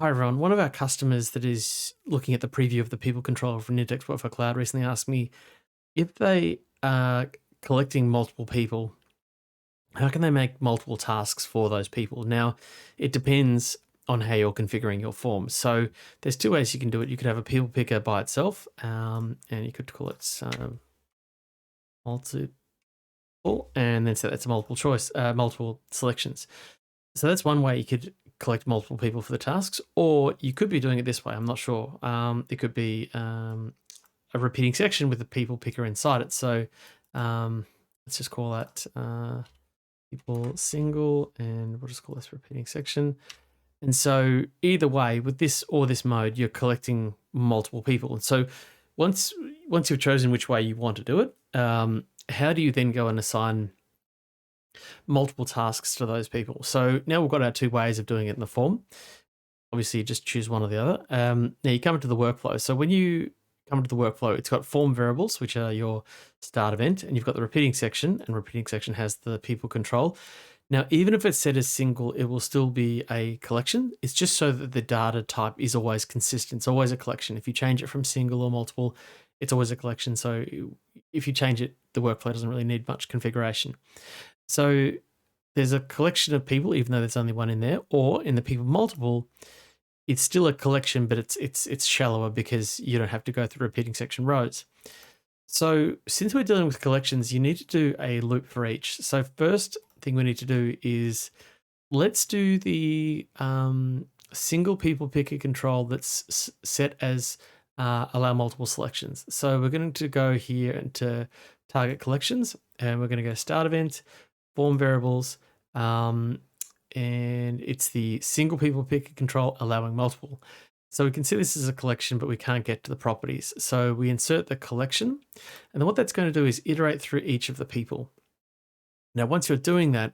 Hi everyone. One of our customers that is looking at the preview of the people controller for Nintex Workflow Cloud recently asked me if they are collecting multiple people, how can they make multiple tasks for those people? Now, it depends on how you're configuring your form. So there's two ways you can do it. You could have a people picker by itself, and you could call it multiple, and then set that to multiple choice, multiple selections. So that's one way you could collect multiple people for the tasks, or you could be doing it this way. I'm not sure. It could be a repeating section with the people picker inside it. So let's just call that people single, and we'll just call this repeating section. And so either way, with this or this mode, you're collecting multiple people. And so once you've chosen which way you want to do it, how do you then go and assign multiple tasks to those people? So now we've got our two ways of doing it in the form. Obviously, you just choose one or the other. Now you come into the workflow. So when you come into the workflow, it's got form variables, which are your start event, and you've got the repeating section, and repeating section has the people control. Now, even if it's set as single, it will still be a collection. It's just so that the data type is always consistent. It's always a collection. If you change it from single or multiple, it's always a collection. So if you change it, the workflow doesn't really need much configuration. So there's a collection of people, even though there's only one in there, or in the people multiple, it's still a collection, but it's shallower because you don't have to go through repeating section rows. So since we're dealing with collections, you need to do a loop for each. So first thing we need to do is let's do the single people picker control that's set as allow multiple selections. So we're going to go here into target collections, and we're going to go start event, form variables, and it's the single people picker control allowing multiple. So we can see this is a collection, but we can't get to the properties. So we insert the collection, and then what that's going to do is iterate through each of the people. Now, once you're doing that,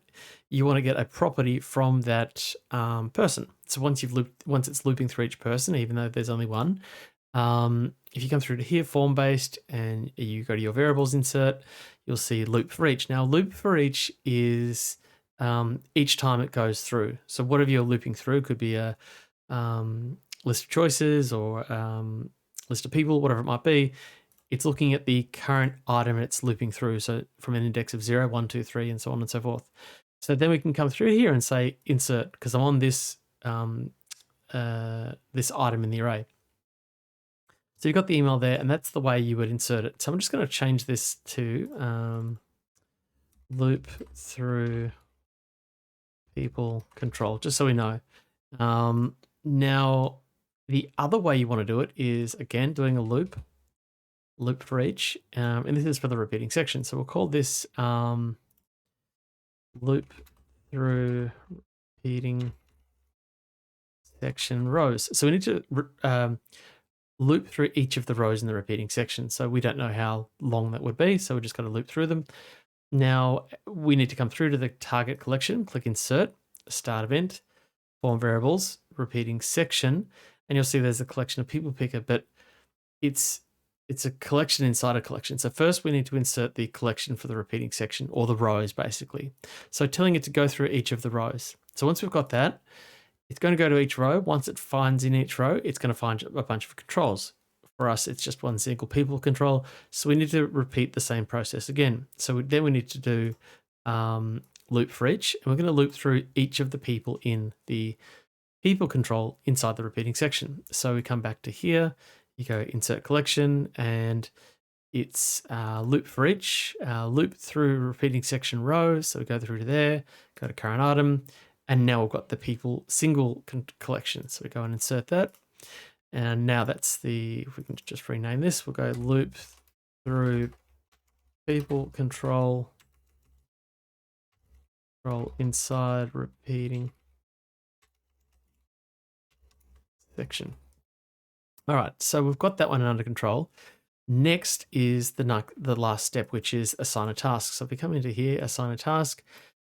you want to get a property from that person. So once it's looping through each person, even though there's only one, if you come through to here, form based, and you go to your variables insert, you'll see loop for each. Now, loop for each is each time it goes through. So whatever you're looping through could be a list of choices or list of people, whatever it might be. It's looking at the current item it's looping through. So from an index of 0, 1, 2, 3, and so on and so forth. So then we can come through here and say insert, because I'm on this this item in the array. So you've got the email there, and that's the way you would insert it. So I'm just going to change this to loop through people control, just so we know. Now, the other way you want to do it is, again, doing a loop for each, and this is for the repeating section. So we'll call this loop through repeating section rows. So we need to loop through each of the rows in the repeating section. So we don't know how long that would be, so we're just going to loop through them. Now we need to come through to the target collection, click insert, start event, form variables, repeating section, and you'll see there's a collection of people picker, but it's a collection inside a collection. So first we need to insert the collection for the repeating section, or the rows basically. So telling it to go through each of the rows. So once we've got that, it's going to go to each row. Once it finds in each row, it's going to find a bunch of controls. For us, it's just one single people control. So we need to repeat the same process again. So then we need to do loop for each, and we're going to loop through each of the people in the people control inside the repeating section. So we come back to here, you go insert collection, and it's loop for each, loop through repeating section row. So we go through to there, go to current item, and now we've got the people single collection. So we go and insert that. And now that's if we can just rename this, we'll go loop through people control inside repeating section. All right, so we've got that one under control. Next is the last step, which is assign a task. So if we come into here, assign a task,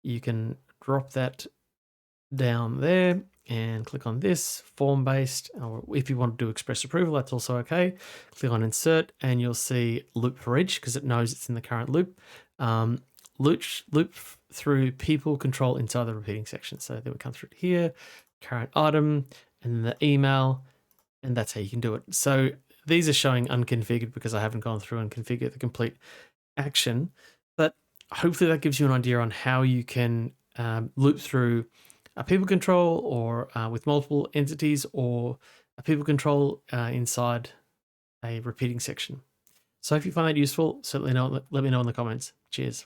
you can drop that down there and click on this form based, or if you want to do express approval, that's also okay. Click on insert, and you'll see loop for each, because it knows it's in the current loop. Loop through people control inside the repeating section. So then we come through here, current item, and the email, and that's how you can do it. So these are showing unconfigured because I haven't gone through and configured the complete action, but hopefully that gives you an idea on how you can loop through a people control or with multiple entities, or a people control inside a repeating section. So if you find that useful, certainly let me know in the comments. Cheers.